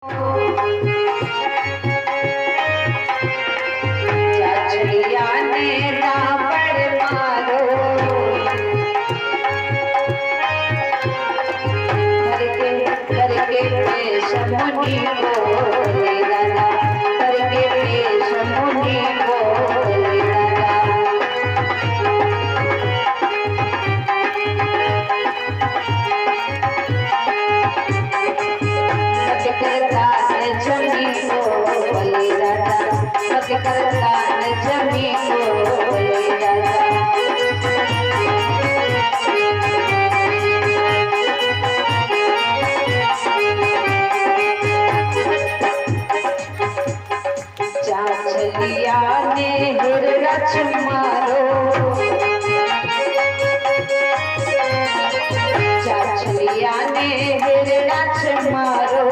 चाचलिया ने रावण मारो, करके करके पेश मुनि बोले राजा, करके पेश मुनि बोले राजा। करता है जमी बोले राजा, करता है जमी बोले राजा। चाचलिया ने हिरच मारो, चाचलिया ने हिरच मारो,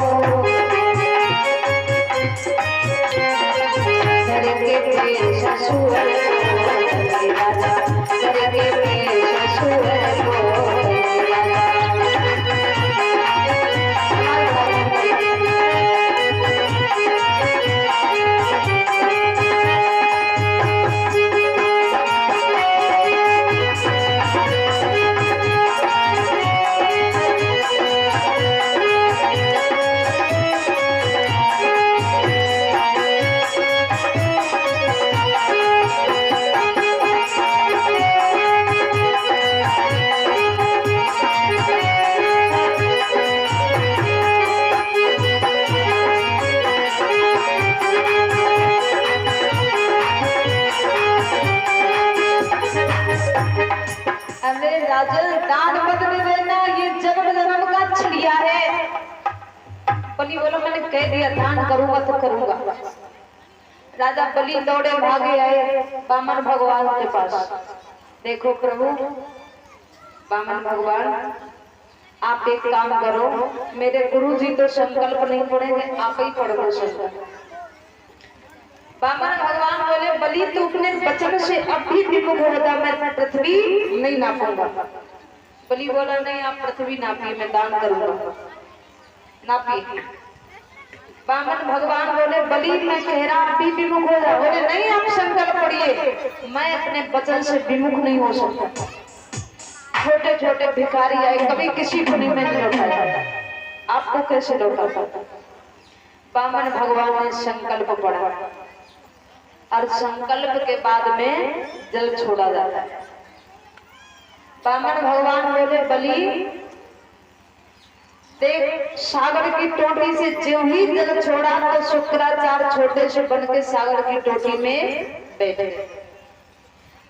करके पेश ससुर बोले राजा, करके पेश ससुर बोले राजा। राजन दान बदले देना, ये जन्म जन्म का छिड़िया है। बलि बोलो मैंने कह दिया दान करूंगा तो करूंगा। राजा बलि दौड़े भागे आए बामन भगवान के पास। देखो प्रभु बामन भगवान, आप एक काम करो, मेरे गुरुजी तो संकल्प नहीं पड़ेंगे, आप ही पढ़ लो संकल्प। बामन भगवान बोले बलि तू अपने वचन से अब भी विमुख होता, मैं पृथ्वी नहीं नापूंगा। बलि बोला नहीं आप पृथ्वी नापिए, मैं दान करूंगा, नापिए। बामन भगवान बोले बलि मैं कह रहा आप भी विमुख हो जाओ। बोले नहीं आप संकल्प पढ़िए, मैं अपने वचन से विमुख नहीं हो सकता। छोटे छोटे भिखारी आए, कभी किसी को नहीं मैंने लौटाया, आपको कैसे लौटा सकता। बामन भगवान ने संकल्प पढ़ा और संकल्प के बाद में जल छोड़ा जाता है। बामन भगवान बोले बलि देख, सागर की टोटी से जो ही जल छोड़ा तो शुक्राचार्य छोटे से बन के सागर की टोटी में बैठे।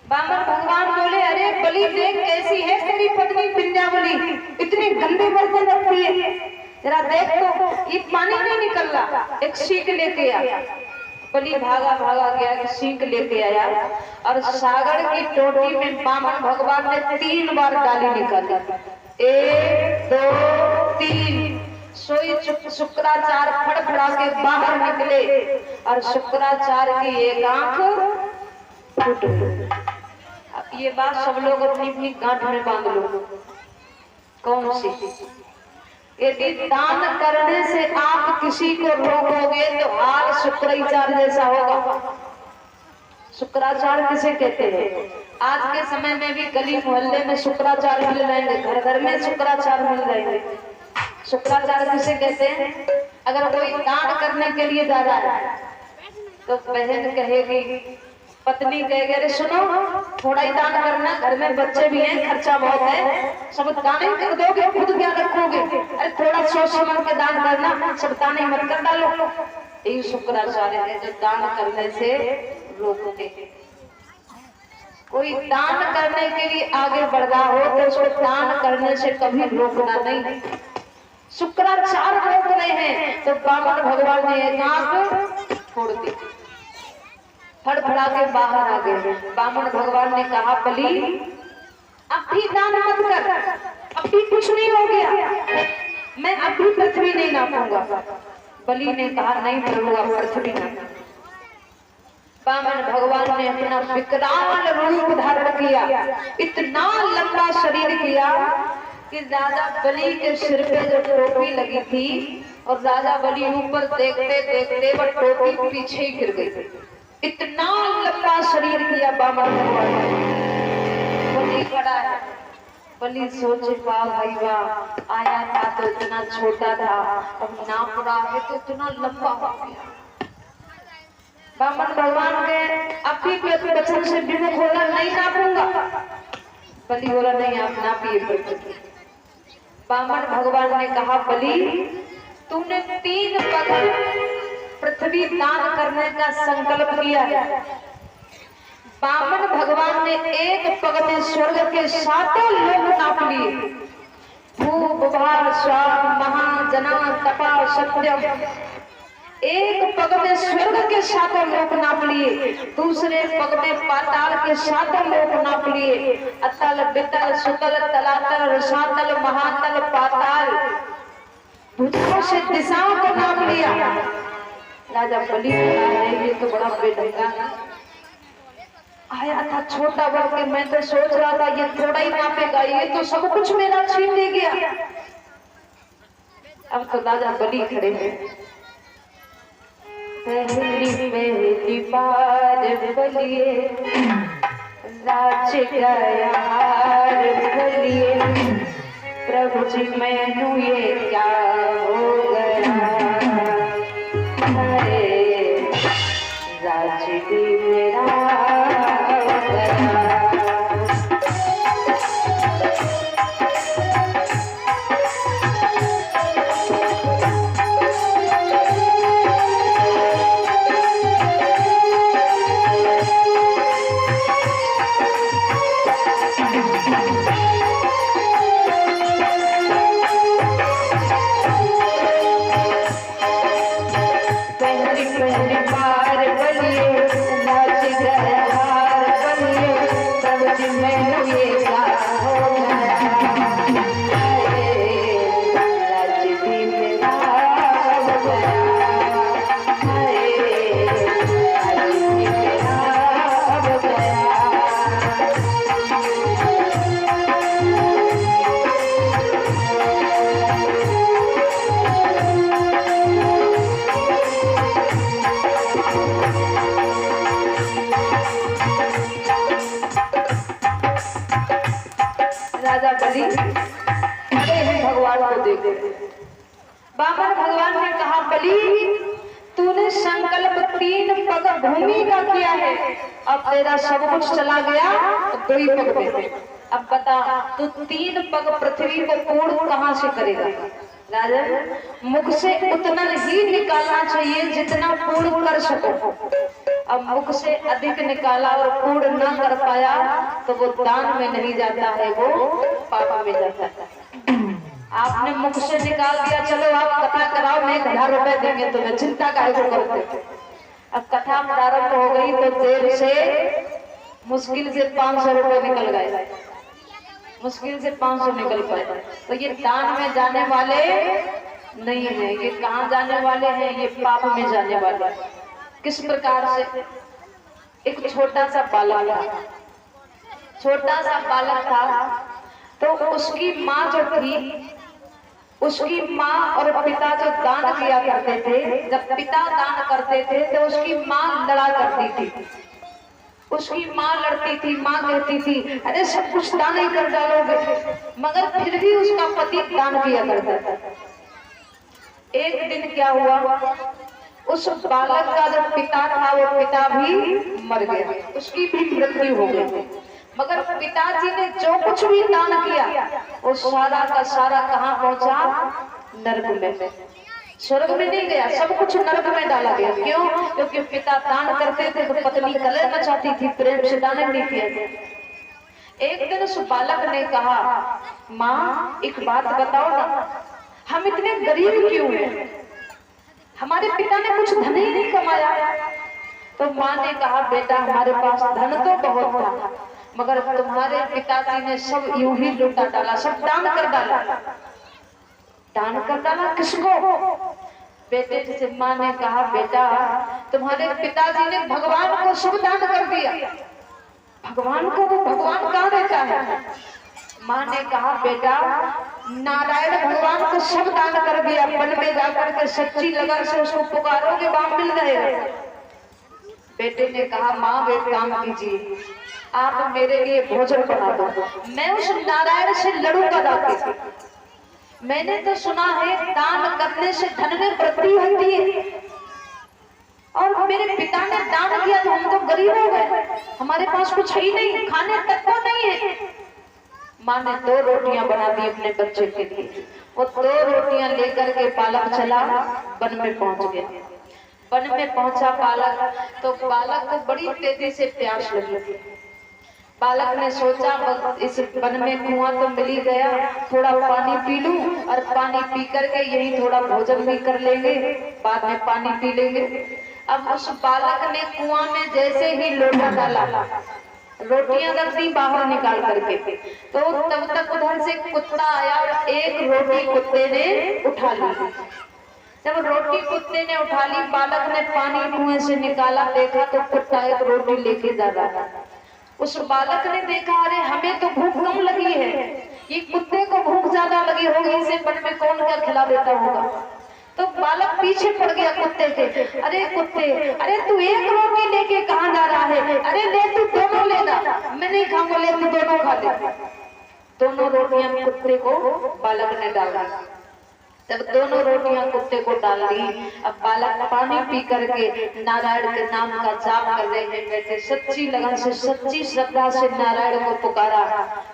बामन भगवान बोले अरे बलि देख कैसी है तेरी पत्नी विंध्यावली, इतनी गंदी बर्तन रखती है, जरा देख तो ये पानी नहीं निकल रहा, एक सीख लेके आ। बलि भागा भागा गया, सीख लेके आया और सागर की टोटी में बामन भगवान ने 3 बार डाली निकाली, 1 2 3। सोई शुक्राचार्य फड़फड़ा के बाहर निकले और शुक्राचार्य की एक आंख फूट गई। अब ये बात सब लोग अपनी अपनी गांठ में बांध लो, कौन सी? यदि दान करने से आप किसी को रोकोगे तो हाल शुक्राचार्य जैसा होगा। शुक्राचार्य किसे कहते हैं? आज के समय में भी गली मोहल्ले में शुक्राचार्य मिल जाएंगे, घर घर में शुक्राचार्य मिल जाएंगे। शुक्राचार्य किसे कहते हैं? अगर कोई दान करने के लिए जा रहा है तो बहन कहेगी, पत्नी कहेगी अरे सुनो थोड़ा ही दान करना, घर में बच्चे भी हैं, खर्चा बहुत है, सब दान ही कर दोगे, खुद क्या रखोगे? अरे थोड़ा सोच समझ के दान करना, सब दान ही मत कर डालो। यही शुक्राचार्य है जो दान करने से रोकते। कोई दान करने के लिए आगे बढ़ रहा हो तो उसको दान करने से कभी रोकना नहीं। शुक्राचार्य रोक रहे हैं तो बामन भगवान ने एक आंख फोड़ दी, फड़फड़ा के बाहर आ गए। बामन भगवान ने कहा बलि अब भी दान मत कर, अब भी कुछ नहीं हो गया, मैं अब भी पृथ्वी नहीं नापूंगा। बलि ने कहा नहीं प्रभु आप पृथ्वी नाप। बामन भगवान ने अपना विकराल रूप धारण किया, इतना लंबा शरीर किया कि राजा बलि के सिर पे जो टोपी लगी थी और राजा बलि ऊपर देखते देखते वह टोपी पीछे ही गिर गई। इतना लंबा शरीर किया बामन भगवान ने। बलि खड़ा है, बलि सोचे वाह भाई वाह, आया था तो इतना छोटा था, अब नाप रहा है तो इतना लंबा हो गया। बामन भगवान के अभी वचन से विमुख होगा, नहीं नापूंगा। बलि बोला नहीं आप नापिए। बामन भगवान ने कहा बलि तूने 3 पग पृथ्वी दान करने का संकल्प किया है। बामन भगवान ने 1 पग में स्वर्ग के 7 लोक नाप लिए। भू भुवा स्वाहा महा जना तपा सत्यम। 1 पग में स्वर्ग के 7 लोक नाप लिए, दूसरे पग में पाताल के 7 लोक नाप लिए। अतल वितल सुतल तलातल रसातल महातल पाताल, भुजाओं से दिशाओं को नाप लिया। राजा बलि ये तो बड़ा बेढंगा आया था, छोटा बढ़ के मैं तो सोच रहा था ये थोड़ा ही नापेगा, ये तो सब कुछ मेरा छीन ले गया। अब तो राजा बलि खड़े हैं। पहली बार बलिए राज गया बलिए, प्रभु जी मैनू ये क्या हो गया, अरे राज भी मेरा राजा बलि खड़े हैं भगवान को देखे। बामन भगवान ने कहा बलि तूने संकल्प 3 पग भूमि का किया है, अब तेरा सब कुछ चला गया तो 2 पग में। अब बता तू 3 पग पृथ्वी को पूर्ण कहां से करेगा। राजा मुख से उतना ही निकालना चाहिए जितना पूर्ण कर सको। अब मुख से अधिक निकाला और पूर्ण न कर पाया तो वो दान में नहीं जाता है, वो पाप में जाता है। आपने मुख से निकाल दिया, चलो आप कथा कराओ, मैं 1000 रुपए देंगे तुम्हें, चिंता काहे को करते। अब कथा प्रारंभ हो गई तो देर से मुश्किल से 500 रुपए निकल गए, मुश्किल से 500 निकल पाए। तो ये दान में जाने वाले नहीं है, ये कहाँ जाने वाले हैं, ये पाप में जाने वाले। किस प्रकार से, एक छोटा सा बालक था, छोटा सा बालक था तो उसकी माँ जो थी, उसकी माँ और पिता जो दान किया करते थे, जब पिता दान करते थे तो उसकी माँ लड़ा करती थी। उसकी माँ लड़ती थी, माँ कहती थी अरे सब कुछ दान ही कर डालोगे, मगर फिर भी उसका पति दान किया करता था। एक दिन क्या हुआ, उस बालक का जो पिता था वो पिता भी मर गया, उसकी भी मृत्यु हो गई। मगर पिताजी ने जो कुछ भी दान किया वो सारा का सारा कहाँ पहुंचा, नरक में। स्वर्ग में नहीं गया, सब कुछ नरक में डाला गया। क्यों? क्योंकि पिता दान करते थे तो पत्नी कलह मचाती थी, प्रेम से दान नहीं किया। एक दिन उस बालक ने कहा माँ एक बात बताओ ना, हम इतने गरीब क्यों हैं, हमारे पिता ने कुछ धन ही नहीं कमाया। तो माँ ने कहा बेटा हमारे पास धन तो बहुत था, मगर तुम्हारे पिताजी ने सब यूं ही लुटा डाला, सब दान कर डाला। दान कर डाला किसको? बेटे से माँ ने कहा बेटा तुम्हारे पिताजी ने भगवान को सब दान कर दिया। भगवान को? वो भगवान कहाँ रहता है? माँ ने कहा बेटा नारायण भगवान को सब दान कर दिया, वन में जाकर के सच्ची लगन से उसको पुकारोगे बाम मिल जाएगा। बेटे ने कहा माँ एक काम कीजिए, आप मेरे लिए भोजन बना दो, मैं उस नारायण से लड़ूंगा जाके। मैंने तो सुना है दान करने से धन में वृद्धि होती है, और मेरे पिता ने दान किया तो हम तो गरीब हो गए, हमारे पास कुछ ही नहीं, खाने तक को नहीं है। माँ ने 2 रोटियां बना दी अपने बच्चे के लिए। वो 2 रोटियां लेकर के बालक चला वन में पहुंच गया। वन में पहुंचा बालक, तो बालक को बड़ी तेजी से प्यास लगी थी। बालक ने सोचा इस वन में कुआं तो मिल ही गया, थोड़ा पानी पी लूं, और पानी पी करके यही थोड़ा भोजन भी कर लेंगे, बाद में पानी पी लेंगे। अब उस बालक ने कुआं में जैसे ही लोटा डाला, रोटियां रख दी बाहर निकाल करके, तो तब तक उधर से कुत्ता आया और एक रोटी कुत्ते ने उठा ली। जब रोटी कुत्ते ने उठा ली, बालक ने पानी कुएं से निकाला, देखा तो कुत्ता एक रोटी लेके जा रहा था। उस बालक ने देखा अरे हमें तो भूख कम लगी है, ये कुत्ते को भूख ज्यादा लगी होगी, इसे वन में कौन क्या खिला देता होगा। तो बालक पीछे पड़ गया कुत्ते के, अरे कुत्ते, अरे तू एक रोटी लेके कहाँ जा रहा है, अरे ले तू दोनों लेना, मैं नहीं खाऊंगा, ले तू दोनों खा ले। दोनों रोटियां कुत्ते को बालक ने डाला। जब दोनों रोटियां कुत्ते को डाल दी, अब बालक पानी पी करके नारायण के नाम का जाप कर रहे हैं। बैठे सच्ची लगन से, सच्ची श्रद्धा से नारायण को पुकारा,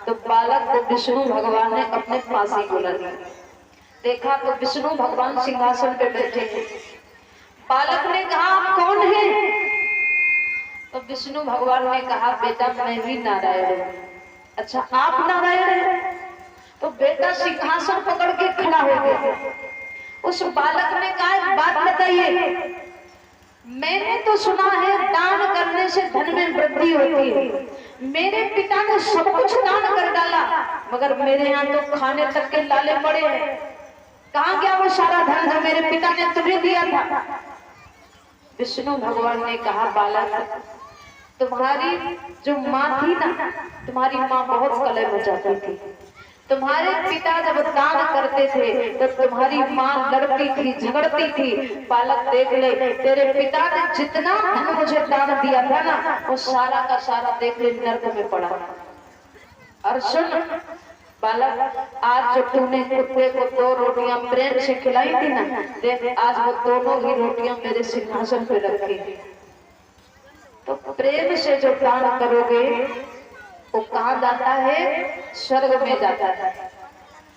तो बालक को विष्णु भगवान ने अपने पास ही बुला लिया। देखा तो विष्णु भगवान सिंहासन पे बैठे थे। बालक ने कहा आप कौन हैं? तो विष्णु भगवान ने कहा बेटा मैं ही नारायण हूँ। अच्छा आप नारायण हैं? तो बेटा सिंहासन पकड़ के खड़ा हो गया। उस बालक ने कहा एक बात बताइए, मैंने तो सुना है दान करने से धन में वृद्धि होती है, मेरे पिता ने सब कुछ दान कर डाला, मगर मेरे यहाँ तो खाने तक के लाले पड़े हैं, कहाँ गया वो सारा धन जो मेरे पिता ने तुझे दिया था? विष्णु भगवान ने कहा बालक तुम्हारी जो माँ थी ना, तुम्हारी माँ बहुत कलह मचाती थी, तुम्हारे पिता जब दान करते थे तो तुम्हारी माँ लड़ती थी, झगड़ती थी। बालक देख ले, तेरे पिता ने जितना धन मुझे दान दिया था ना, वो सारा का सारा देख ले नर्क में पड़ा। और सुन बालक, आज जो तूने कुत्ते को 2 रोटियां प्रेम से खिलाई थी ना, देख आज वो दोनों ही रोटियां मेरे सिंहासन पे रखी। तो प्रेम से जो दान करोगे वो कहाँ जाता है? स्वर्ग में जाता है।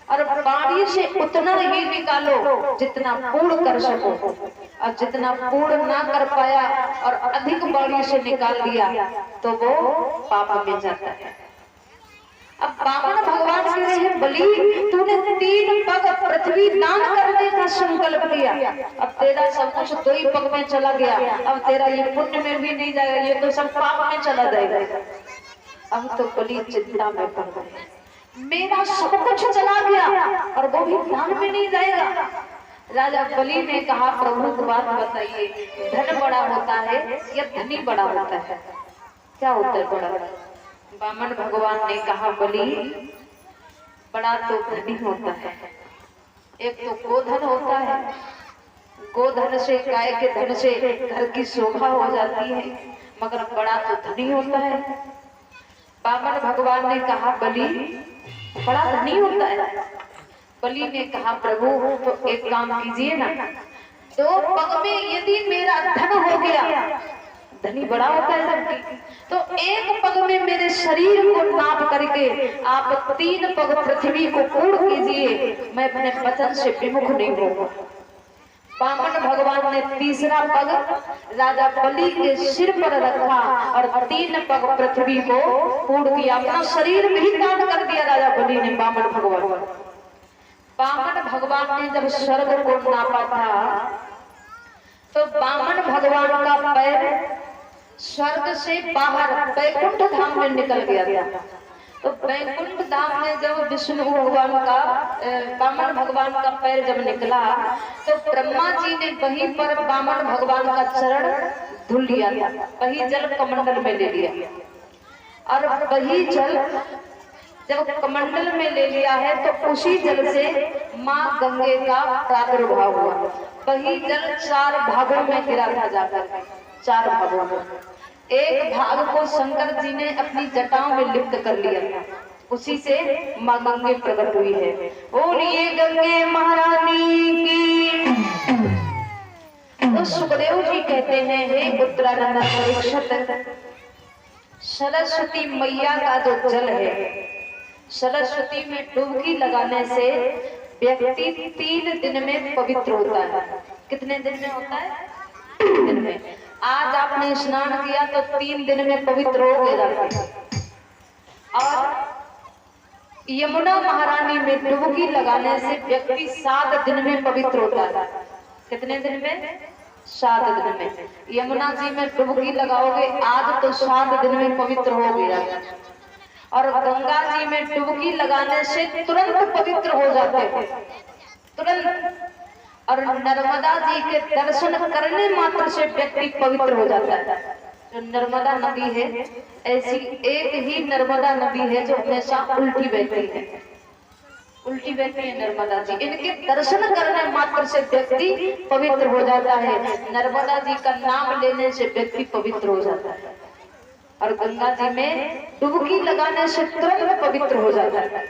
और बाड़ी से उतना ही निकालो जितना पूर्ण कर सको, और जितना पूर्ण ना कर पाया और अधिक बाड़ी से निकाल दिया तो वो पाप में जाता है। अब बामन भगवान कह रहे हैं बलि तूने 3 पग पृथ्वी दान करने का संकल्प किया, अब तेरा सब कुछ 2 ही पग में चला गया, अब तेरा ये पुण्य में भी नहीं जाएगा, ये तो सब पाप में चला जाएगा। अब तो बलि चिंता में पड़ गए, मेरा सब कुछ चला गया और वो भी दान में नहीं जाएगा। राजा बलि ने कहा प्रभु को बात बताइए, धन बड़ा होता है या धनी बड़ा होता है? क्या होता है बड़ा? बामन भगवान ने कहा बलि बड़ा तो धनी होता है, एक तो गोधन होता है, गोधन से गाय के धन से घर की शोभा हो जाती है, मगर बड़ा तो धनी होता है। बामन भगवान ने कहा बलि बड़ा धनी होता है। बलि ने कहा प्रभु तो एक काम कीजिए ना, 2 पग में यदि मेरा धन हो गया, धनी बड़ा होता है सबकी, तो 1 पग में मेरे शरीर को नाप करके आप 3 पग पृथ्वी को पूर्ण कीजिए, मैं अपने वचन से विमुख नहीं होगा। बामन भगवान ने 3रा पग राजा बलि के सिर पर रखा और 3 पग पृथ्वी को पूर्ण किया, अपना शरीर भी दान कर दिया राजा बलि ने। बामन भगवान ने जब स्वर्ग को नापा था तो बामन भगवान का पैर स्वर्ग से बाहर वैकुंठ धाम में निकल गया था। तो वैकुंठ धाम में जब विष्णु भगवान का बामन भगवान का पैर जब निकला तो ब्रह्मा जी ने वहीं पर बामन भगवान का चरण धुल लिया था, वही जल कमंडल में ले लिया और वही जल जब कमंडल में ले लिया है तो उसी जल से माँ गंगे का प्रादुर्भाव हुआ। वही जल 4 भागों में गिरा था जाकर, 4 भागों में। एक भाग को शंकर जी ने अपनी जटाओं में लिप्त कर लिया था, उसी से माँ गंगे प्रकट हुई है। बोलिए गंगे महारानी की। तो सुखदेव जी कहते हैं, हे उत्तरानंद परीक्षित, सरस्वती मैया का जो जल है, सरस्वती में डुबकी लगाने से व्यक्ति 3 दिन में पवित्र होता है। कितने दिन में होता है? 3 दिन में। आज आपने स्नान किया तो 3 दिन में पवित्र हो गए। और यमुना महारानी में डुबकी लगाने से व्यक्ति 7 दिन में पवित्र होता है। कितने दिन में? 7 दिन में। यमुना जी में डुबकी लगाओगे आज तो 7 दिन में पवित्र हो गया। और गंगा जी में डुबकी लगाने से तुरंत पवित्र हो जाते हैं, तुरंत। और नर्मदा जी के दर्शन करने मात्र से व्यक्ति पवित्र हो जाता है। जो नर्मदा नदी है, ऐसी एक ही नर्मदा नदी है जो हमेशा उल्टी बहती है, उल्टी बहती है नर्मदा जी। इनके दर्शन करने मात्र से व्यक्ति पवित्र हो जाता है। नर्मदा जी का नाम लेने से व्यक्ति पवित्र हो जाता है। और गंगा जी में डुबकी लगाने से तुरंत पवित्र हो जाता है।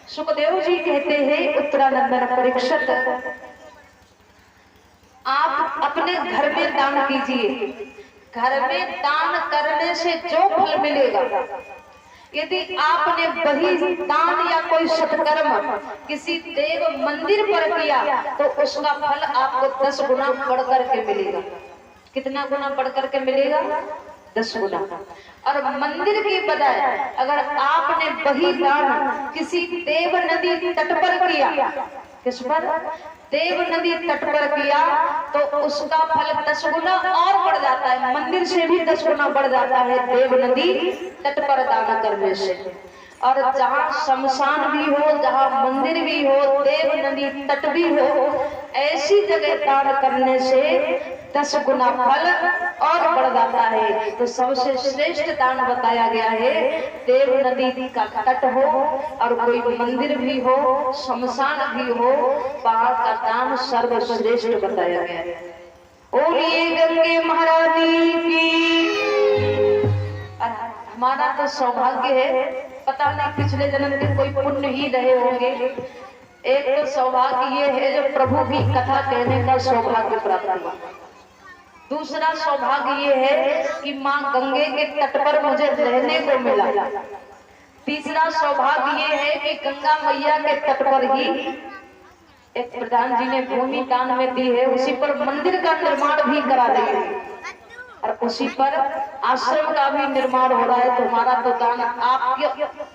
सुखदेव जी कहते हैं, उत्तरानंदन परीक्षित, आप अपने घर में दान कीजिए। घर में दान करने से जो फल मिलेगा, यदि आपने वही दान या कोई सत्कर्म किसी देव मंदिर पर किया तो उसका फल आपको 10 गुना बढ़ करके मिलेगा। कितना गुना बढ़ करके मिलेगा? 10 गुना। और मंदिर के बजाय अगर आपने वही दान किसी देव नदी तट पर किया, किस पर? देव नदी तट पर किया तो उसका फल 10 गुना और बढ़ जाता है। मंदिर से भी 10 गुना बढ़ जाता है देव नदी तट पर दान करने से। और जहाँ शमशान भी हो, जहाँ मंदिर भी हो, देव नदी तट भी हो, ऐसी जगह दान करने से 10 गुना फल और बढ़ जाता है। तो सबसे श्रेष्ठ दान बताया गया है, देव नदी का तट हो और कोई मंदिर भी हो, शमशान भी हो, वहां का दान सर्वश्रेष्ठ बताया गया है। बोलिए गंगे महारानी की। हमारा तो सौभाग्य है, पता नहीं पिछले जन्म के कोई पुण्य ही रहे होंगे। एक तो सौभाग्य ये है जो प्रभु की कथा कहने का सौभाग्य प्राप्त हुआ। दूसरा सौभाग्य ये है कि माँ गंगे के तट पर मुझे रहने को मिला। तीसरा सौभाग्य ये है कि गंगा मैया के तट पर ही एक प्रधान जी ने भूमि दान में दी है, उसी पर मंदिर का निर्माण भी करा दी है और उसी पर आश्रम का भी निर्माण हो रहा है। तो हमारा तो दान, आप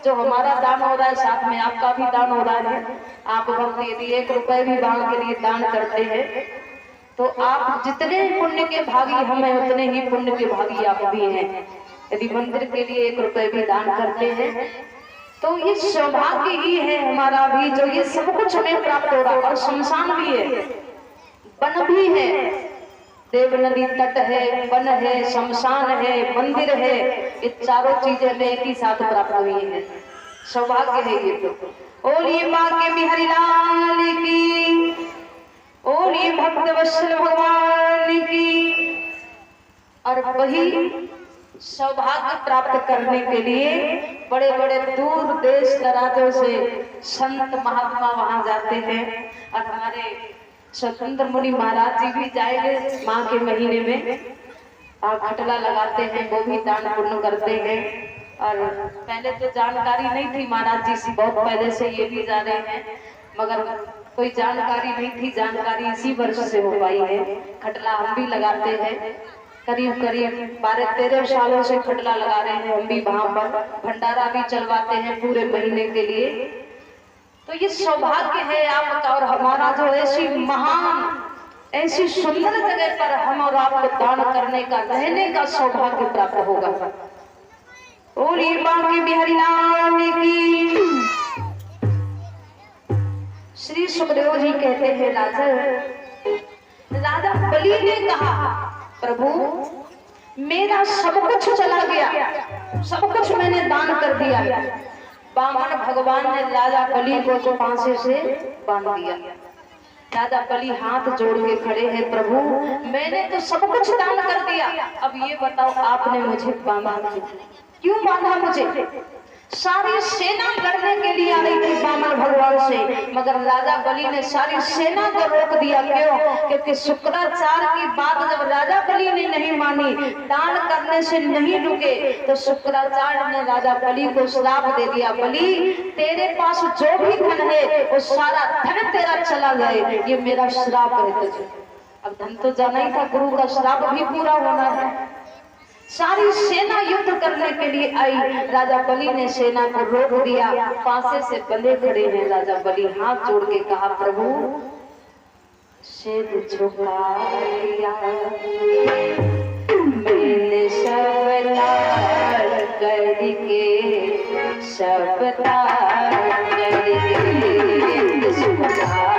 जो हमारा दान हो रहा है साथ में आपका भी दान हो रहा है। आप भक्त यदि 1 रुपए भी दान के लिए दान करते हैं तो आप जितने पुण्य के भागी हम हैं उतने ही पुण्य के भागी आप भी हैं। यदि मंदिर के लिए 1 रुपए भी दान करते हैं तो ये सौभाग्य ही है हमारा भी, जो ये सब कुछ हमें प्राप्त हो रहा है। और शमशान भी है, वन भी है, देव नदी तट है, वन है, शमशान है, मंदिर है, ये चारों चीजें हमें एक ही साथ प्राप्त हुई है। सौभाग्य है ये तो। बोलिए माँ के बिहारी लाल की, बोलिए भक्त वत्सल भगवान की। और वही सौभाग्य प्राप्त करने के लिए बड़े बड़े दूर देश दराजों से संत महात्मा वहां जाते हैं। और हमारे स्वतंत्र मुनि महाराज जी भी जाएंगे माँ के महीने में, खटला लगाते हैं, वो भी दान पुण्य करते हैं। और पहले तो जानकारी नहीं थी महाराज जी से, बहुत पहले से ये भी जा रहे हैं, मगर कोई जानकारी नहीं थी। जानकारी इसी वर्ष से हो पाई है। खटला हम भी लगाते हैं, करीब करीब 12-13 सालों से खटला लगा रहे हैं हम भी। वहां पर भंडारा भी चलवाते हैं पूरे महीने के लिए। तो ये सौभाग्य है आपका और हमारा, जो ऐसी महान, ऐसी सुंदर जगह पर हम और आपको दान करने का, रहने का सौभाग्य प्राप्त होगा। बोलिए माँ के बिहारी लाल की। श्री सुखदेव जी कहते हैं, राजा बलि ने कहा, प्रभु मेरा सब कुछ चला गया, सब कुछ मैंने दान कर दिया, बामन भगवान ने राजा बलि को फांसी से बांध दिया। राजा बलि हाथ जोड़ के खड़े हैं, प्रभु मैंने तो सब कुछ दान कर दिया, अब ये बताओ आपने मुझे बांधा क्यों बांधा? मुझे सारी सेना लड़ने के लिए आई थी बामन भगवान से, मगर राजा बलि ने सारी सेना को रोक दिया। क्यों? क्योंकि शुक्राचार्य की बात जब राजा बलि ने नहीं मानी, दान करने से नहीं रुके, तो शुक्राचार्य ने राजा बलि को श्राप दे दिया, बलि तेरे पास जो भी धन है वो सारा धन तेरा चला जाए, ये मेरा श्राप है तुझे। अब धन तो जाना ही था, गुरु का श्राप भी पूरा होना है। सारी सेना युद्ध करने के लिए आई, राजा बलि ने सेना को रोक दिया, फांसे से बंधे खड़े हैं। राजा बलि हाथ जोड़ के कहा, प्रभु सिर झुका दिया मैंने सब तार करके, सब तार करके झुका दिया।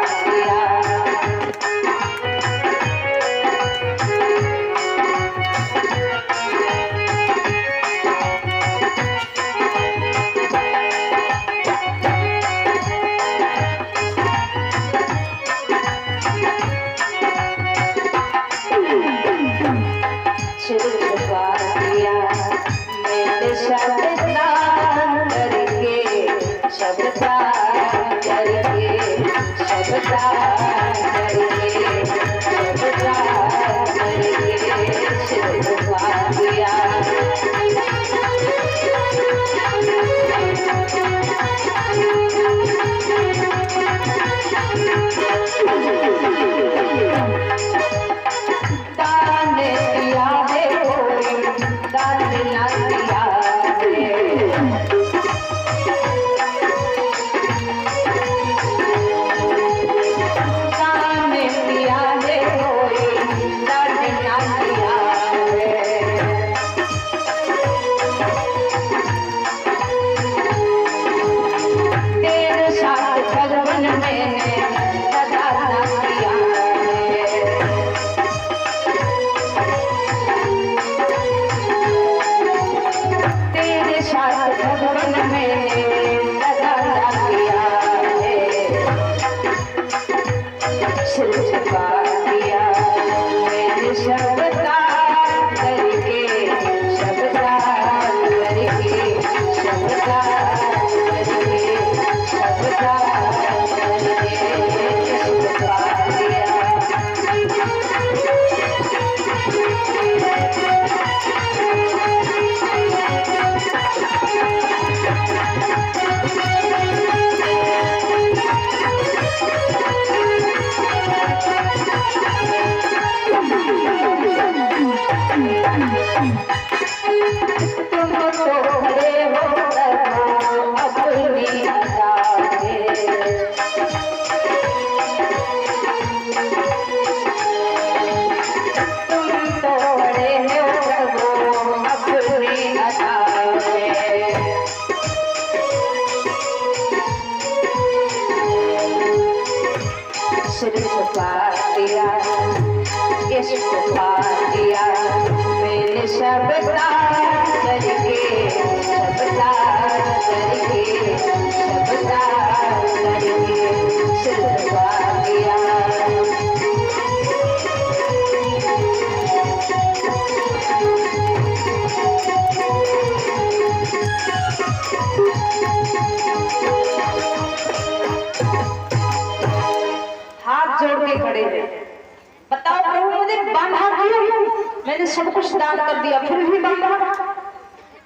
सब कुछ दान कर दिया फिर भी बांधा।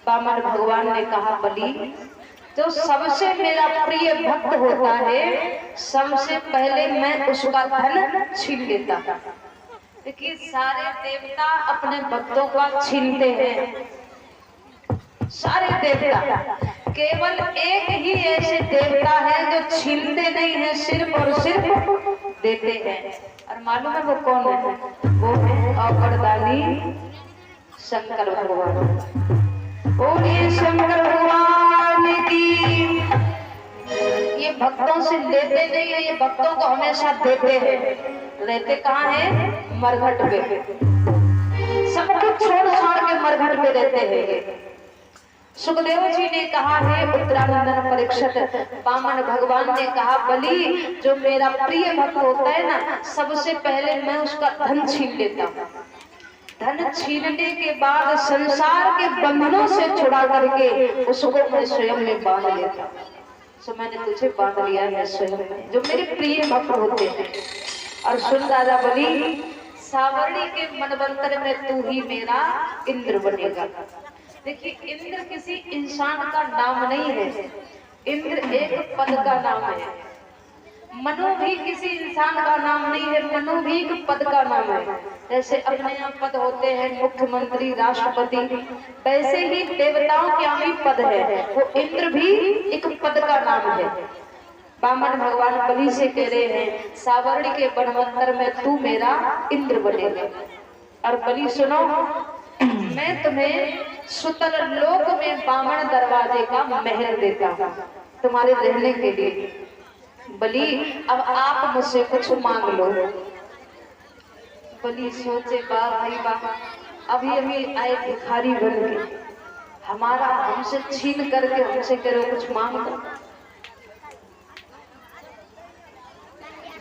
बामन भगवान ने कहा, बलि जो सबसे मेरा प्रिय भक्त होता है, सबसे पहले मैं उसका धन छीन लेता। देखिए सारे देवता अपने भक्तों का छीनते हैं, सारे देवता, केवल एक ही ऐसे देवता है जो छीनते नहीं है, सिर्फ और सिर्फ देते हैं। और मालूम है वो कौन है? वो है अवरदानी शंकर भगवान। बोलिए शंकर भगवान की। ये भक्तों से लेते नहीं है, ये भक्तों को हमेशा देते हैं। रहते कहाँ है? मरघट पे। सब कुछ छोड़ छाड़ के मरघट पे रहते हैं। सुखदेव जी ने कहा है उत्तरानंदन परीक्षित, वामन भगवान ने कहा बलि जो मेरा प्रिय भक्त होता है ना, सबसे पहले मैं उसका धन छीन लेता हूँ। धन छीनने के बाद संसार के बंधनों से छुड़ा करके उसको मैं स्वयं में बांध लेता हूँ। सो मैंने तुझे बांध लिया है स्वयं में, जो मेरे प्रिय भक्त होते हैं। और सुन राजा बलि, सावरणी के मनवंतर में तू ही मेरा इंद्र बनेगा। देखिए, इंद्र किसी इंसान का नाम नहीं है, इंद्र एक पद का नाम है। मनु भी किसी इंसान का नाम नहीं है, मनु भी एक पद का नाम है। जैसे अपने यहाँ पद होते हैं मुख्यमंत्री, राष्ट्रपति, वैसे ही देवताओं के यहाँ भी पद है, वो इंद्र भी एक पद का नाम है। वामन भगवान बलि से कह रहे हैं सावरणी के बनवंतर में तू मेरा इंद्र बनेगा। और बलि सुनो, मैं तुम्हें सुतल लोक में बामन दरवाजे का महल देता हूँ तुम्हारे रहने के लिए। बलि अब आप मुझसे कुछ मांग लो। बलि सोचे वाह भाई वाह, अभी अभी आए भिखारी बन के हमारा हमसे छीन करके हमसे करो कुछ मांग लो।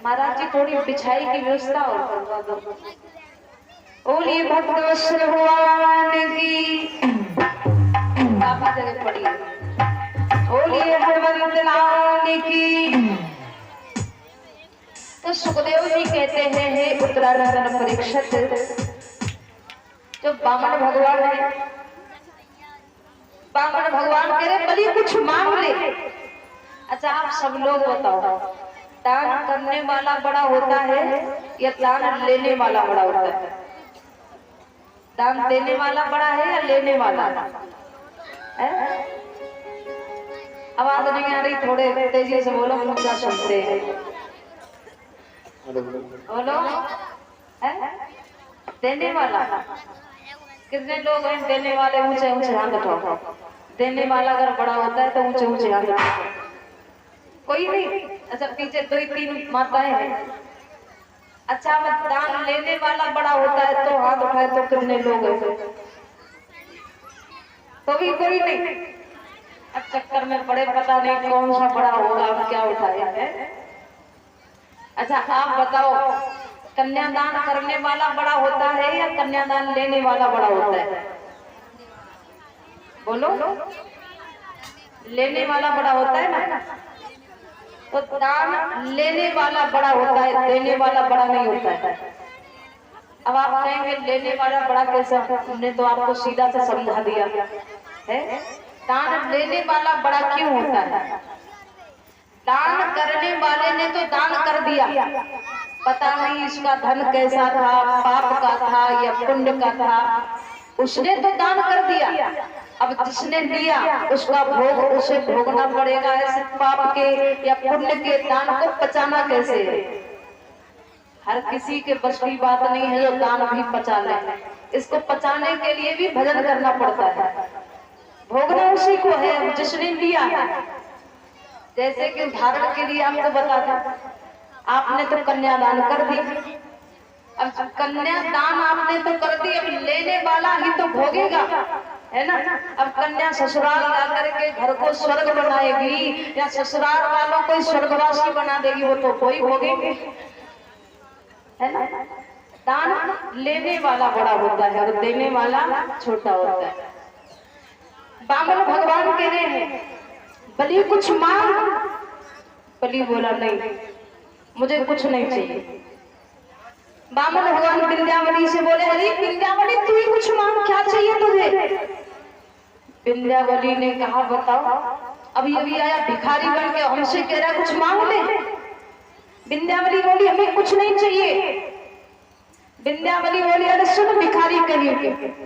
महाराज जी थोड़ी बिछाई की व्यवस्था और करवा दो। बोलिए भक्तवत्सल भगवान की काफी जगह पड़ी है। बोलिए हनुमंत लाल की। तो सुखदेव जी कहते हैं हे उत्तरानंदन परीक्षित, जो वामन भगवान है, वामन भगवान कह रहे बलि कुछ मांग ले। अच्छा आप सब लोग बताओ, दान करने वाला बड़ा होता है या दान लेने वाला बड़ा होता है? दान देने वाला बड़ा है या लेने वाला है? आवाज नहीं आ रही, थोड़े तेजी से बोलो, हम क्या सुनते हैं। बोलो है? देने वाला कितने लोग हैं? देने वाले ऊंचे ऊंचे हाथ उठाओ। देने वाला अगर बड़ा होता है तो ऊंचे ऊंचे हाथ उठाओ। कोई नहीं? अच्छा पीछे दो ही तीन माताएं हैं। अच्छा अब दान लेने वाला बड़ा होता है तो हाथ उठाए तो कितने लोग हैं? तो भी कोई नहीं। अब चक्कर में पड़े, पता नहीं कौन सा बड़ा होगा, अब क्या उठाए हैं। अच्छा आप बताओ, कन्यादान करने वाला बड़ा होता है या कन्यादान लेने वाला बड़ा होता है? बोलो, लेने वाला बड़ा होता है ना। तो दान लेने वाला बड़ा होता है, देने वाला बड़ा नहीं होता है। अब आप कहेंगे लेने वाला बड़ा कैसा? हमने तो आपको सीधा से समझा दिया है। दान लेने वाला बड़ा क्यों होता है? दान करने वाले ने तो दान कर दिया, पता नहीं इसका धन कैसा था, पाप का था या पुण्य का था, उसने तो दान कर दिया। अब जिसने दिया उसका भोग उसे भोगना पड़ेगा। ऐसे पाप के या पुण्य के दान को पचाना कैसे है? हर किसी के बस की बात नहीं है जो दान भी पचा ले। इसको पचाने के लिए भी भजन करना पड़ता है। भोगना उसी को है जिसने दिया है। जैसे कि उदाहरण के लिए आपको बता दें, आपने तो कन्यादान कर दी। अब कन्यादान आपने तो कर दी, अब लेने वाला ही तो भोगेगा, है ना। अब कन्या ससुराल जाकर के घर को स्वर्ग बनाएगी या ससुराल वालों को स्वर्गवासी बना देगी, वो तो कोई भोगेंगे, है ना। दान लेने वाला बड़ा होता है और देने वाला छोटा होता है। वामन भगवान कह रहे हैं बलि कुछ मांग। बलि बोला नहीं, मुझे कुछ नहीं चाहिए। वामन भगवान विंध्यावली से बोले अरे विंध्यावली तू ही कुछ मांग, क्या चाहिए तुझे? विंध्यावली ने कहा बताओ, अभी अभी आया भिखारी बन के हमसे कह रहा कुछ मांग ले। विंध्यावली बोली हमें कुछ नहीं चाहिए। विंध्यावली बोली अरे सुन भिखारी कहीं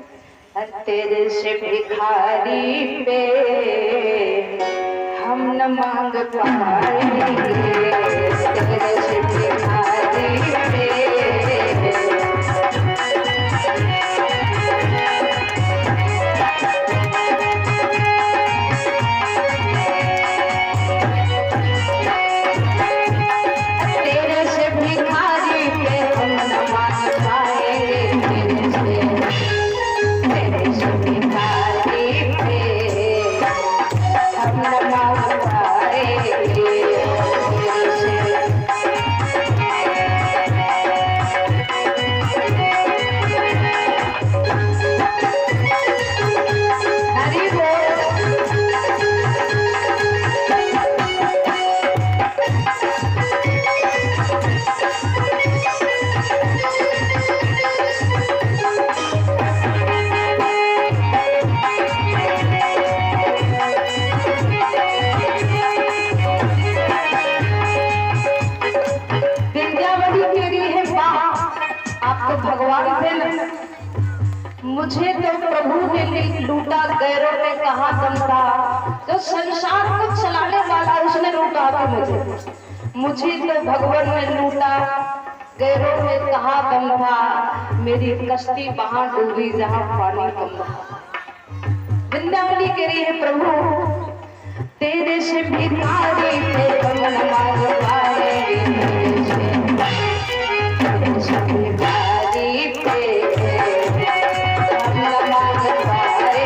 तेरे से भिखारी पे हम न मांग पाएंगे, तेरे से भिखारी पे भाग थे न, मुझे तो प्रभु ने लूटा, गैरों ने कहा दम था। जो संसार को चलाने वाला उसने लूटा था मुझे तो भगवान ने लूटा, गैरों ने कहा दम था। मेरी कश्ती वहां डूबी जहां पानी कम था। वृंदावनी कह रही है प्रभु तेरे से भिखारी थे कमल मांग पाए, तेरे से भिखारी थे कमल मांग पाए।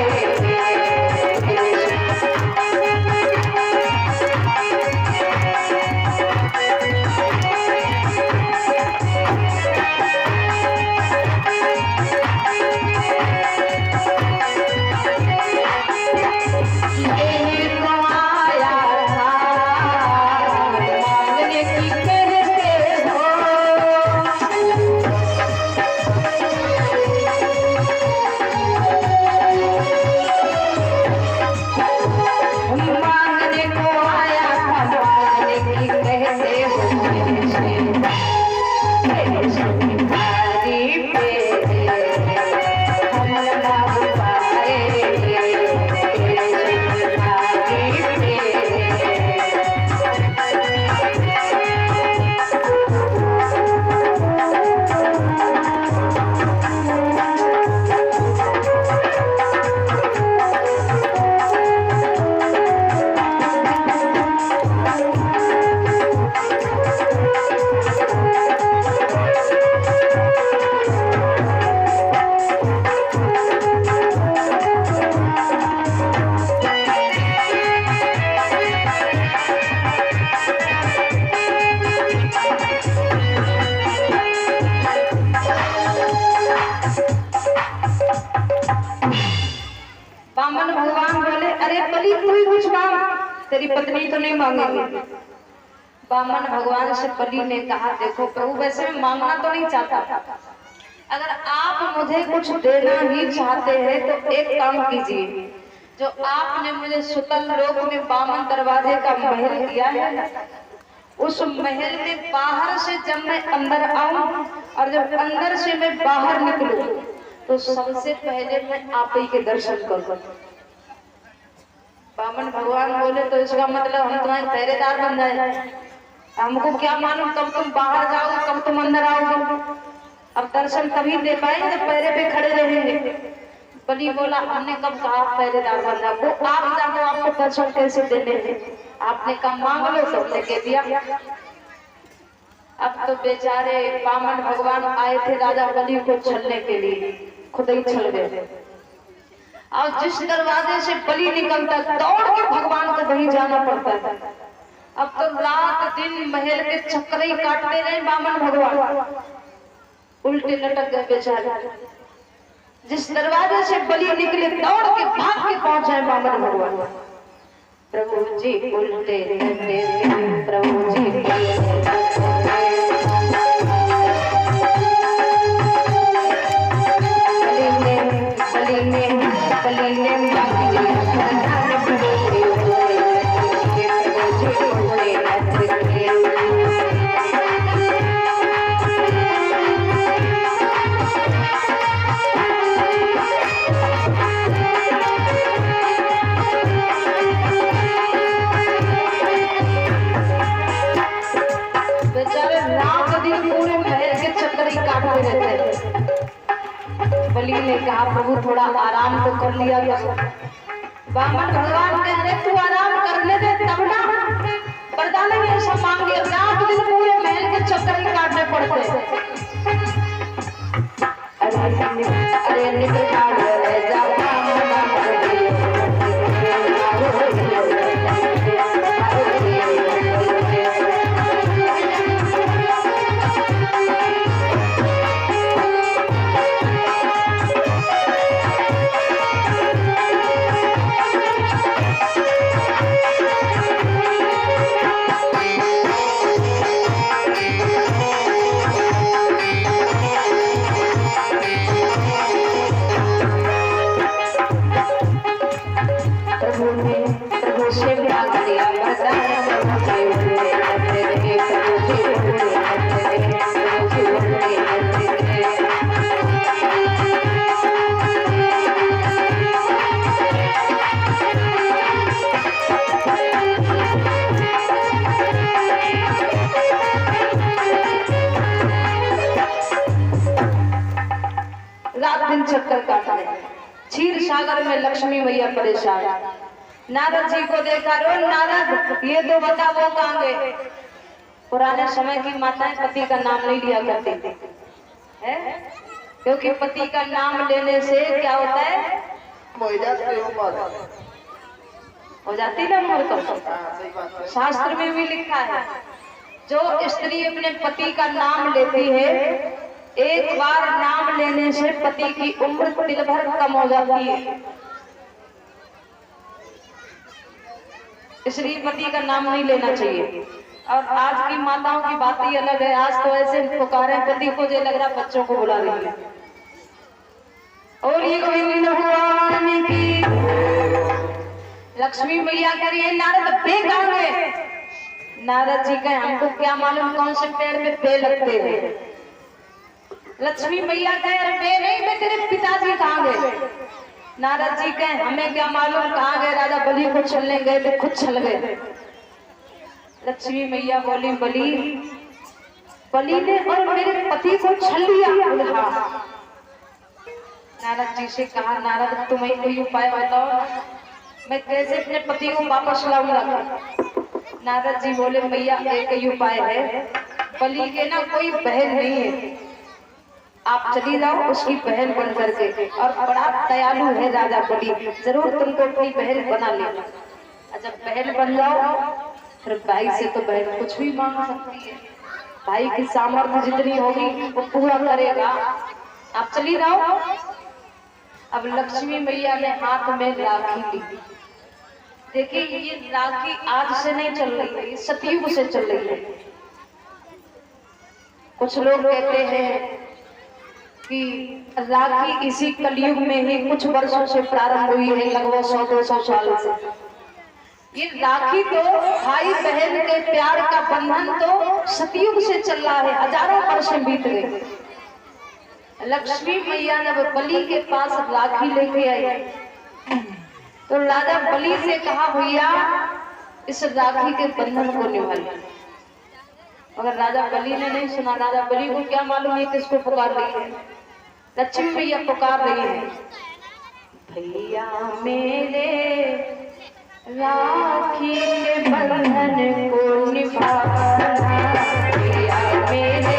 बामन भगवान बोले अरे बलि तू ही कुछ मांग, तेरी पत्नी तो नहीं मांगेगी। बामन भगवान से बलि ने कहा देखो प्रभु वैसे मैं मांगना तो नहीं चाहता, अगर आप मुझे कुछ देना ही चाहते हैं तो एक काम कीजिए, जो आपने मुझे सुतल लोक में बामन दरवाजे का महल दिया है, उस महल में बाहर से जब मैं अंदर आऊं और जब अंदर से मैं बाहर निकलूं तो सबसे पहले मैं आप ही के दर्शन करूं। बामन भगवान बोले तो इसका मतलब हम तुम्हारे पहरेदार बन जाए, हमको क्या मालूम कब तुम बाहर जाओगे कब तुम अंदर आओगे, अब दर्शन तभी दे पाएंगे जब पहरे पे खड़े रहेंगे। बलि बोला हमने कब कहा पहरेदार बन जाओ, वो आप जानो आपको दर्शन कैसे देने हैं, आपने कहा मांग लो, सबने कह दिया। अब तो बेचारे बामन भगवान आए थे राजा बलि को छलने के लिए, खुद ही छल गए। और जिस दरवाजे से बलि निकलता दौड़ के भगवान को वहीं जाना पड़ता था। अब तो रात दिन महल के चक्कर ही काटते रहे बामन भगवान, उल्टे लटक गए बेचारे। जिस दरवाजे से बलि निकले दौड़ के भाग के पहुंचे बामन भगवान। प्रभु जी उल्टे प्रभु जी बलि ने कहा प्रभु थोड़ा आराम तो कर लिया करो। बामन भगवान कह रहे तू आराम करने दे तब ना, वरदान में ऐसा मांग लिया रात दिन पूरे महल के चक्कर ही काटने पड़ते। अरे निकल जा रात दिन चक्कर काट रहे। क्षीर सागर में लक्ष्मी मैया परेशान। नारद जी को देखा, रो नारद ये तो बता वो कहाँ गए। पुराने समय की माताएं पति का नाम नहीं लिया करती थी, है? क्योंकि पति का नाम लेने से क्या होता है, हो जाती ना मूर्ख। शास्त्र में भी लिखा है, जो स्त्री अपने पति का नाम लेती है, एक बार नाम लेने से पति की उम्र तिल भर कम हो जाती है। इसलिए पति का नाम नहीं लेना चाहिए। और आज की माताओं की बात ही अलग है। आज तो ऐसे पुकारे पति को, जो लग रहा बच्चों को बुला रही है। और ये गोविंद भगवान की लक्ष्मी मैया करिए। नारद पे कहाँ गए? नारद जी कहे हमको क्या मालूम कौन से पेड़ पे पे लगते हैं। लक्ष्मी मैया कहे अरे पे नहीं, मैं तेरे पिताजी कहाँ गए? नारद जी कहे हमें क्या मालूम कहाँ गए, राजा बलि को छलने गए थे, खुद छल गए। लक्ष्मी मैया बोली बलि ने और मेरे पति को छल लिया। नारद जी से कहा, नारद तुम्हें कोई उपाय बताओ, मैं कैसे अपने पति को वापस लाऊंगा। नारद जी बोले मैया एक ही उपाय है, बलि के ना कोई बहन नहीं है, आप चली जाओ उसकी बहन बन करके। और बड़ा दयालु है राजा बलि, जरूर तुमको अपनी बहन बना लेना। जब बहन बन जाओ फिर भाई से तो बहन कुछ भी मांग सकती है। भाई की सामर्थ्य जितनी होगी वो पूरा करेगा, आप चली जाओ। अब लक्ष्मी मैया ने हाथ में राखी ली। देखिए ये राखी आज से नहीं चल रही है, सतयुग से चल रही है। कुछ लोग कहते हैं कि राखी इसी कलयुग में ही कुछ वर्षों से प्रारंभ हुई है, लगभग 100-200 साल से। ये राखी तो भाई बहन के प्यार का बंधन तो सतयुग से चल रहा है, हजारों वर्ष बीत गए। लक्ष्मी मैया जब बलि के पास राखी लेके आई तो राजा बलि से कहा भैया इस राखी के बंधन को निभाइए। मगर राजा बलि ने नहीं सुना। राजा बलि को क्या मालूम ये किसको पुकार रही है। लक्ष्मी मैया पुकार रही है, भैया मेरे राखी के बंधन को निभाना, भैया मेरे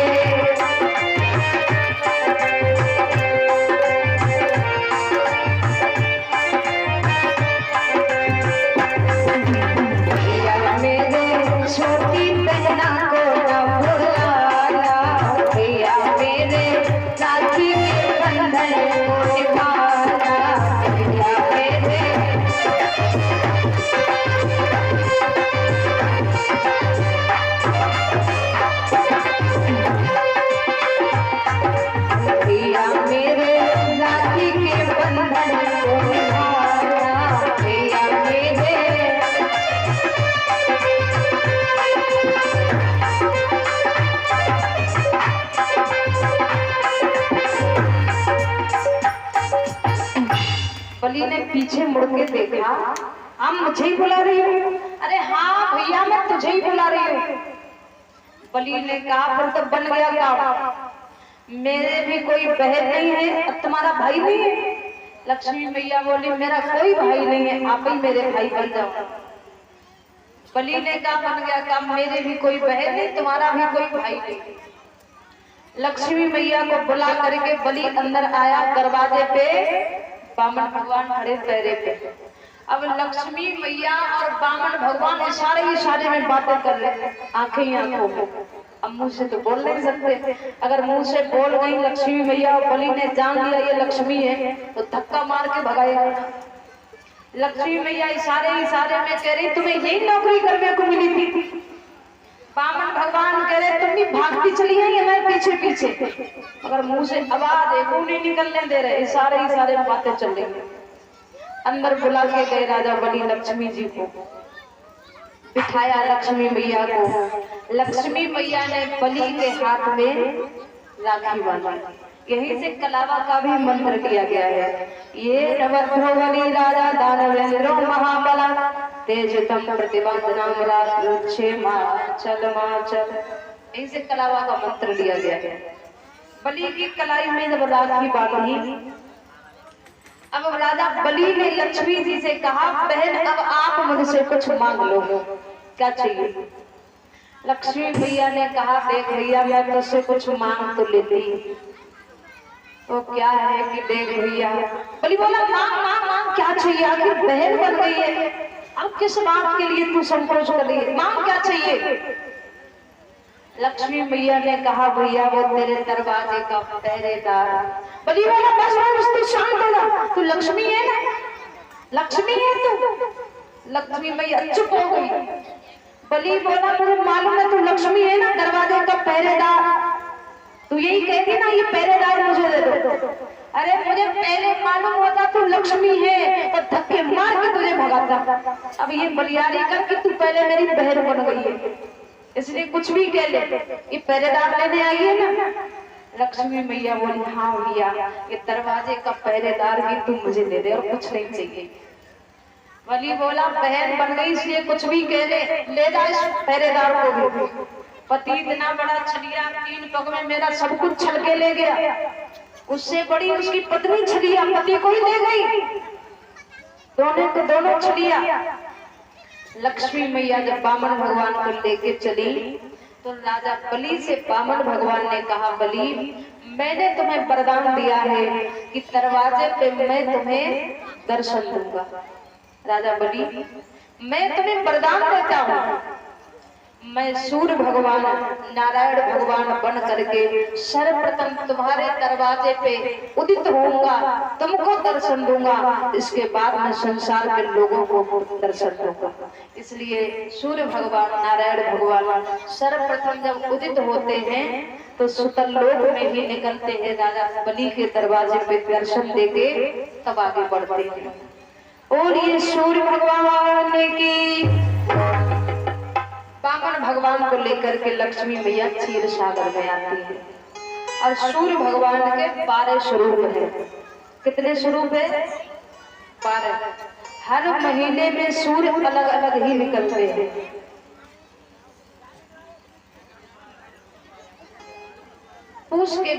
छोटी बहना को न भुलाना, भैया मेरे राखी के बंधन को निभाना, भैया मेरे भैया मेरे राखी के बंधन को निभाना, भैया मेरे बलि ने पीछे मुड़ के देखा, हम मुझे ही बुला रही हो? अरे हाँ भैया मैं तुझे ही बुला रही हूँ। बलि ने कहा फिर तो बन गया क्या, मेरे भी कोई बहन नहीं है, अब तुम्हारा भाई नहीं है। लक्ष्मी मैया बोली मेरा कोई भाई नहीं है, आप ही मेरे भाई बन जाओ। बलि ने कहा बन गया काम, मेरे भी कोई बहन नहीं, तुम्हारा भी कोई भाई नहीं। लक्ष्मी मैया को बुला करके बलि अंदर आया। दरवाजे पे बामन भगवान खड़े पैरे पे। अब लक्ष्मी मैया और बामन भगवान इशारे में बातें कर रहे हैं, आंखें ही आंखों में। अब मुंह से तो बोल नहीं सकते, अगर मुंह से बोल गई लक्ष्मी मैया और बलि ने जान लिया ये लक्ष्मी है तो धक्का मार के भगाएगा। लक्ष्मी मैया इशारे में कह रही तुम्हें यही नौकरी करने को मिली थी। बामन भगवान कह रहे तुम भी भागती चली है या मैं पीछे पीछे, मगर मुंह से आवाज एक नहीं निकलने दे रहे। इशारे में बातें चल रही है। अंदर बुला के गए राजा बलि लक्ष्मी जी को, बिठाया लक्ष्मी मैया को। लक्ष्मी मैया ने बलि के हाथ में राखी बांधी। यहीं से कलावा का भी मंत्र किया गया है, ये नवध्रो बलि राजा दानवेंद्रो महाबला तेजतम प्रतिबंधनम राक्षे माचल। यहीं से कलावा का मंत्र लिया गया है। बलि की कलाई में जब राखी बांधी, अब राजा बलि ने लक्ष्मी जी से कहा, बहन अब आप मुझसे कुछ मांग लो, क्या चाहिए? लक्ष्मी भैया ने कहा, देख भैया मैं तुझसे कुछ मांग तो लेती, तो क्या है कि देख भैया। बलि बोला, मांग मांग मांग, क्या चाहिए? आखिर बहन बन गई है, अब किस बात के लिए तू संकोच कर रही है, मांग क्या चाहिए? लक्ष्मी मैया ने कहा, भैया वो तेरे दरवाजे का पहरेदार। बलि बोला, बस तू शांत हो जा, तू लक्ष्मी है ना, लक्ष्मी है तू। लक्ष्मी मैया चुप हो गई। बलि बोला, मुझे मालूम है तू लक्ष्मी है ना, दरवाजे का पहरेदार, तू यही कहती ना ये पहरेदार मुझे दे दो। अरे मुझे पहले मालूम होता तू लक्ष्मी है और धक्के मार के तुझे भगाता, अब ये बलियारी कर कि तू पहले मेरी बहन बन गई है, इसलिए कुछ भी कह ले, ये पहरेदार लेने आई है ना। लक्ष्मी मैया बोली, हाँ भैया ये दरवाजे का पहरेदार भी तू मुझे दे दे और कुछ नहीं चाहिए। बलि बोला, बहन बन गई इसलिए कुछ भी कह ले जा इस पहरेदार को भी। पति इतना बड़ा छलिया, 3 पग में मेरा सब कुछ छल के ले गया, उससे बड़ी उसकी पत्नी छलिया पति को ही ले गई, दोनों को दोनों छलिया। लक्ष्मी मैया जब बामन भगवान को लेके चली तो राजा बलि से बामन भगवान ने कहा, बलि मैंने तुम्हें वरदान दिया है कि दरवाजे पे मैं तुम्हें दर्शन दूंगा। राजा बलि, मैं तुम्हें वरदान देता हूँ, मैं सूर्य भगवान नारायण भगवान बन करके सर्वप्रथम तुम्हारे दरवाजे पे उदित होऊंगा, तुमको दर्शन दूंगा, इसके बाद मैं संसार के लोगों को दर्शन दूंगा। इसलिए सूर्य भगवान नारायण भगवान सर्वप्रथम जब उदित होते हैं तो सुतल लोक में ही निकलते हैं, राजा बलि के दरवाजे पे दर्शन देके तब आगे बढ़ते हैं। और ये सूर्य भगवान की बामन भगवान को लेकर के लक्ष्मी मैया क्षीर सागर में आती है और सूर्य भगवान के 12 स्वरूप है। कितने स्वरूप है? 12। हर महीने में सूर्य अलग अलग ही निकलते हैं। पूछ के